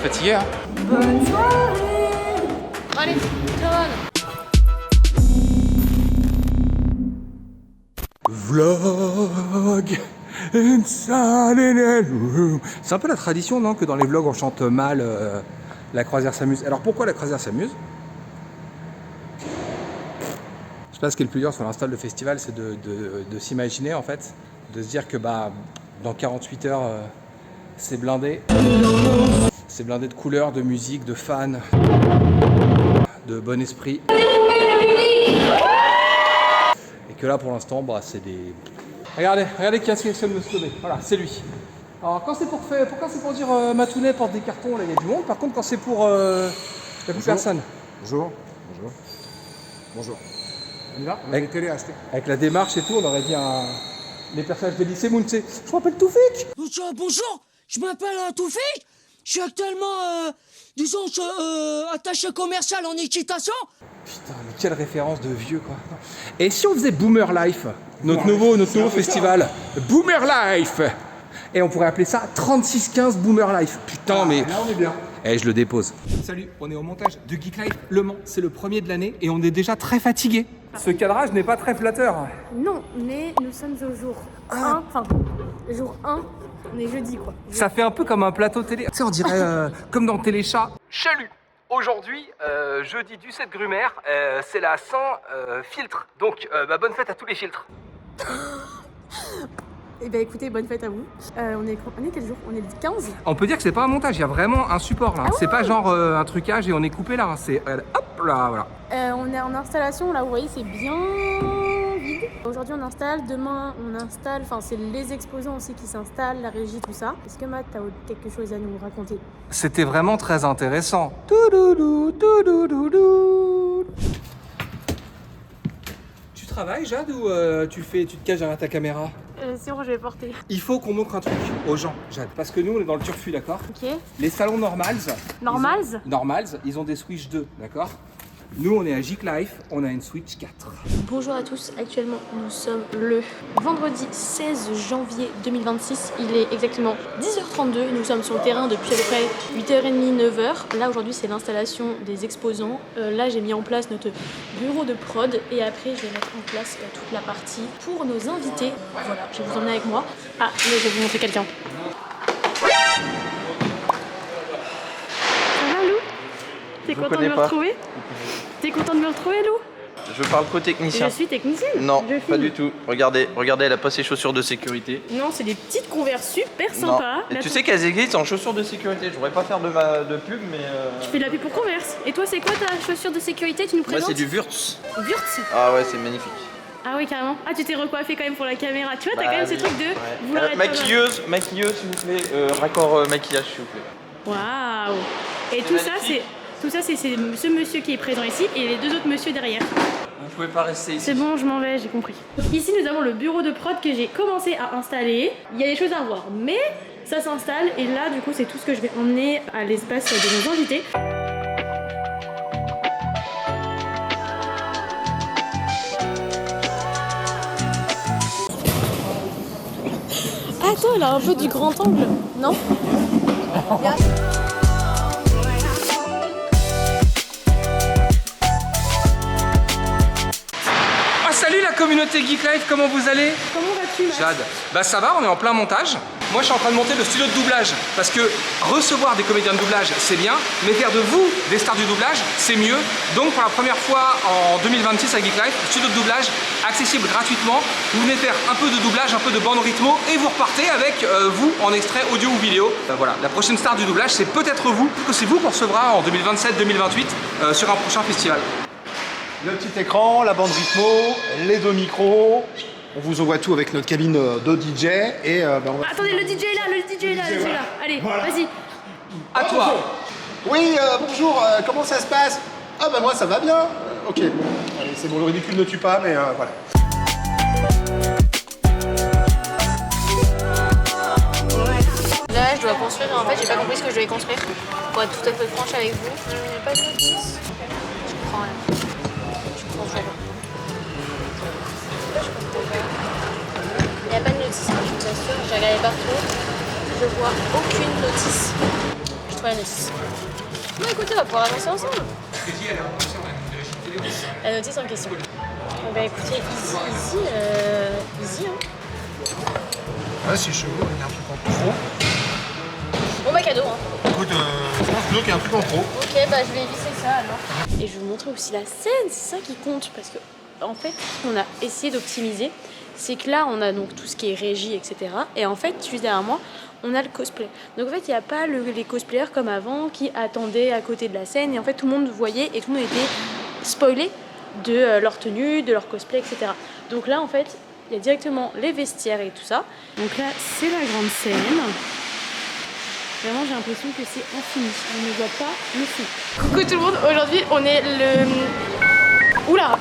fatigué, hein. Bonne soirée. Allez, ciao. Vlog inside in a room. C'est un peu la tradition, non, que dans les vlogs on chante mal La croisière s'amuse. Alors pourquoi La croisière s'amuse? Je sais pas, ce qui est le plus dur sur l'install de festival, c'est de s'imaginer en fait, de se dire que dans 48 heures c'est blindé. C'est blindé de couleurs, de musique, de fans, de bon esprit. Et que là pour l'instant c'est des... Regardez qui a essayé de me sauver. Voilà, c'est lui. Alors quand c'est pour dire Matounet porte des cartons, là il y a du monde. Par contre quand c'est pour... il n'y a plus personne. Bonjour. On y va Avec télé à acheter. Avec la démarche et tout, on aurait dit les personnages de lycée Moon, c'est... Je m'appelle Toufik. Bonjour, je m'appelle Toufik. Je suis actuellement, attaché commercial en équitation. Putain, mais quelle référence de vieux quoi. Et si on faisait Boomer Life, notre nouveau festival, Boomer Life, et on pourrait appeler ça 3615 Boomer Life. Putain, mais... Là, on est bien. Eh, je le dépose. Salut, on est au montage de Geek Life Le Mans, c'est le premier de l'année et on est déjà très fatigué. Ce cadrage n'est pas très flatteur. Non, mais nous sommes au jour 1, enfin, jour 1, on est jeudi quoi. Ça fait un peu comme un plateau télé. Tu sais, on dirait comme dans Téléchat. Chalut. Aujourd'hui, jeudi du 7 Brumaire, c'est la Saint-Filtre. Donc, bonne fête à tous les filtres. Eh bien écoutez, bonne fête à vous. On est quel jour? On est le 15. On peut dire que c'est pas un montage, il y a vraiment un support là. C'est pas genre un trucage et on est coupé là. C'est hop là, voilà. On est en installation, là vous voyez c'est bien vide. Aujourd'hui on installe, demain on installe, enfin c'est les exposants aussi qui s'installent, la régie, tout ça. Est-ce que Matt, t'as quelque chose à nous raconter? C'était vraiment très intéressant. Toudoudou, toudoudou. Tu travailles Jade ou tu te caches derrière ta caméra? C'est bon, je vais porter. Il faut qu'on montre un truc aux gens, Jade. Parce que nous on est dans le turfu, d'accord? Ok. Les salons normals. Normals? Ils ont des Switch 2, d'accord? Nous on est à Geek Life, on a une Switch 4. Bonjour à tous, actuellement nous sommes le vendredi 16 janvier 2026, il est exactement 10h32, nous sommes sur le terrain depuis à peu près 8h30, 9h. Là aujourd'hui c'est l'installation des exposants, là j'ai mis en place notre bureau de prod et après je vais mettre en place toute la partie pour nos invités. Voilà, je vais vous emmener avec moi. Ah, mais je vais vous montrer quelqu'un. Ça va Lou? T'es content de me retrouver? T'es content de me retrouver, Lou? Je parle qu'au technicien. Je suis technicienne. Non, je pas du tout. Regardez, elle a pas ses chaussures de sécurité. Non, c'est des petites converses super sympas. Et tu sais qu'elles existent en chaussures de sécurité. Je voudrais pas faire de pub, mais. Tu fais de la pub pour Converse. Et toi, c'est quoi ta chaussure de sécurité? Tu nous Moi, présentes? c'est du Wurtz. Wurtz. Ah ouais, c'est magnifique. Ah oui, carrément. Ah, tu t'es recoiffé quand même pour la caméra. Tu vois, t'as quand même ces trucs de vouloir être maquilleuse, s'il vous plaît. Raccord maquillage, s'il vous plaît. Waouh. Et C'est tout ça, magnifique. c'est ce monsieur qui est présent ici et les deux autres monsieur derrière. Vous pouvez pas rester ici. C'est bon, je m'en vais, j'ai compris. Ici, nous avons le bureau de prod que j'ai commencé à installer. Il y a des choses à voir, mais ça s'installe. Et là, du coup, c'est tout ce que je vais emmener à l'espace de nos invités. Attends, elle a un peu du grand angle, non? Salut la communauté Geek Life, comment vous allez? Comment vas-tu, Max? Jade. Bah ça va, on est en plein montage. Moi je suis en train de monter le studio de doublage parce que recevoir des comédiens de doublage c'est bien, mais faire de vous des stars du doublage c'est mieux. Donc pour la première fois en 2026 à Geek Life, studio de doublage accessible gratuitement. Vous venez faire un peu de doublage, un peu de bande rythmo et vous repartez avec vous en extrait audio ou vidéo. Voilà, la prochaine star du doublage c'est peut-être vous, que c'est vous qu'on recevra en 2027-2028 sur un prochain festival. Le petit écran, la bande rythmo, les deux micros. On vous envoie tout avec notre cabine de DJ et on va... Attendez, le DJ est là, le DJ est là, le DJ est là. Allez, Voilà. vas-y. À toi. Oui, bonjour, comment ça se passe? Ah bah moi ça va bien. Ok, bon, allez, c'est bon, le ridicule ne tue pas, mais voilà. Là, je dois construire et en fait, j'ai pas compris ce que je devais construire. Pour être tout à fait franche avec vous, j'ai pas de notice. Je prends rien. Je prends toujours. Il n'y a pas de notice, hein, je vous assure. J'ai regardé partout. Je vois aucune notice. Je pas la notice. Bon écoutez, on va pouvoir avancer ensemble. La notice en question. Bah écoutez, easy hein. Ouais, c'est chaud, il y a un truc en trop. Bon bah cadeau hein. Écoute, je pense qu'il y a un truc en trop. Ok, bah je vais visser ça alors. Et je vais vous montrer aussi la scène, c'est ça qui compte. Parce que, en fait, ce qu'on a essayé d'optimiser, c'est que là, on a donc tout ce qui est régie, etc. Et en fait, juste derrière moi, on a le cosplay. Donc en fait, il n'y a pas les cosplayers comme avant qui attendaient à côté de la scène. Et en fait, tout le monde voyait et tout le monde était spoilé de leur tenue, de leur cosplay, etc. Donc là, en fait, il y a directement les vestiaires et tout ça. Donc là, c'est la grande scène. Vraiment, j'ai l'impression que c'est infini. On ne voit pas le fond. Coucou tout le monde, aujourd'hui on est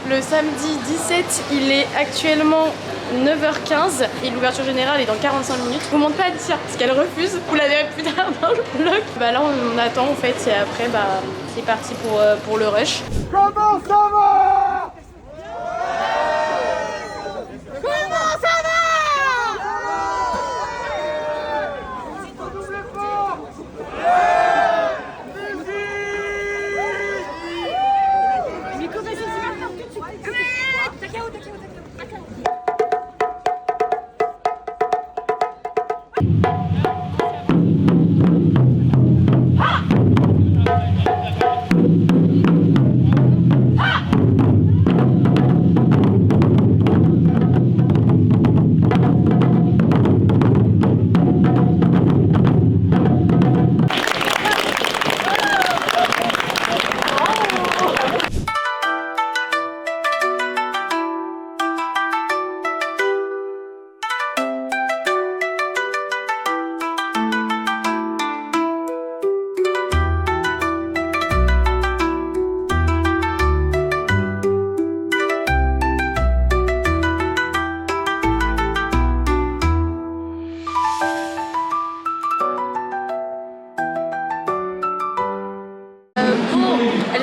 le samedi 17, il est actuellement 9h15 et l'ouverture générale est dans 45 minutes. Je vous montre pas Alicia parce qu'elle refuse, vous la verrez plus tard dans le vlog. Bah là on attend en fait et après bah c'est parti pour le rush. Comment ça va?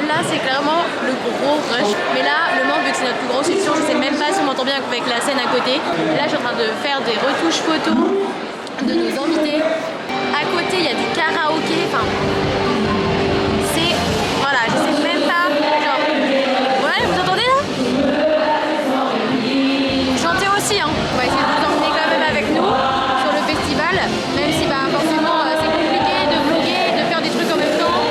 Là c'est clairement le gros rush, mais là le manque vu que c'est notre plus grosse section, je sais même pas si on m'entend bien avec la scène à côté. Là je suis en train de faire des retouches photos de nos invités. À côté il y a du karaoké, enfin c'est, voilà, je sais même pas, genre, ouais vous entendez là? Chantez aussi hein, on va essayer de vous emmener quand même avec nous sur le festival, même si bah forcément c'est compliqué de vlogger, de faire des trucs en même temps.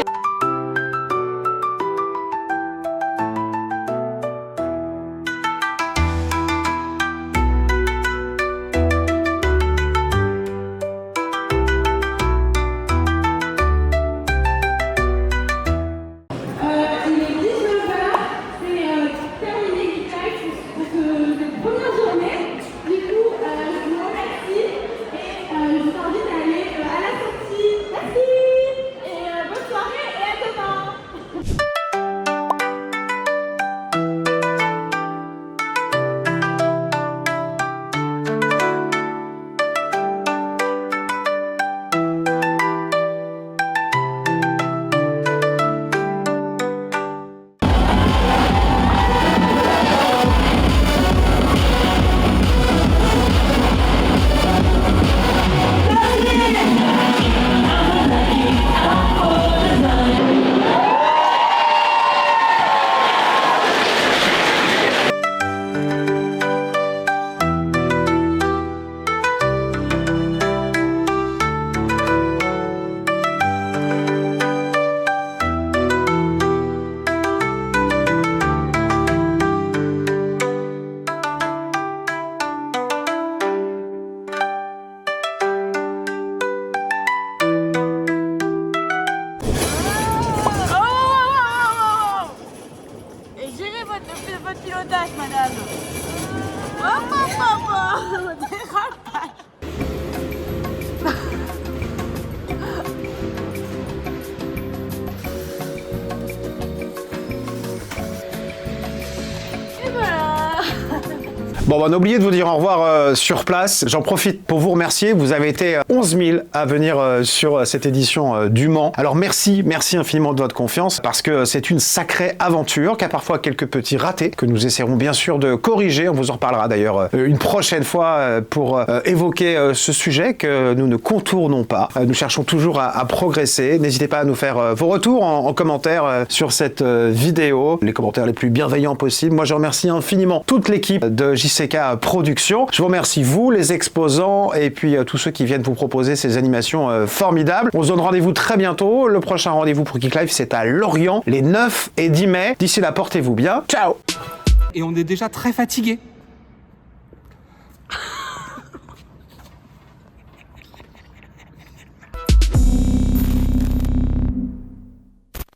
Votre pilotage, madame. Oh, dérapage. Et voilà. Bon, on a oublié de vous dire au revoir sur place. J'en profite pour vous remercier. Vous avez été 11 000 à venir sur cette édition du Mans. Alors merci infiniment de votre confiance parce que c'est une sacrée aventure qui a parfois quelques petits ratés que nous essaierons bien sûr de corriger. On vous en reparlera d'ailleurs une prochaine fois pour évoquer ce sujet que nous ne contournons pas. Nous cherchons toujours à progresser. N'hésitez pas à nous faire vos retours en commentaire sur cette vidéo, les commentaires les plus bienveillants possibles. Moi, je remercie infiniment toute l'équipe de JCK Productions. Je vous remercie, vous, les exposants, et puis tous ceux qui viennent vous proposer ces animations formidables. On se donne rendez-vous très bientôt. Le prochain rendez-vous pour Geek Live, c'est à Lorient, les 9 et 10 mai. D'ici là, portez-vous bien. Ciao! Et on est déjà très fatigué.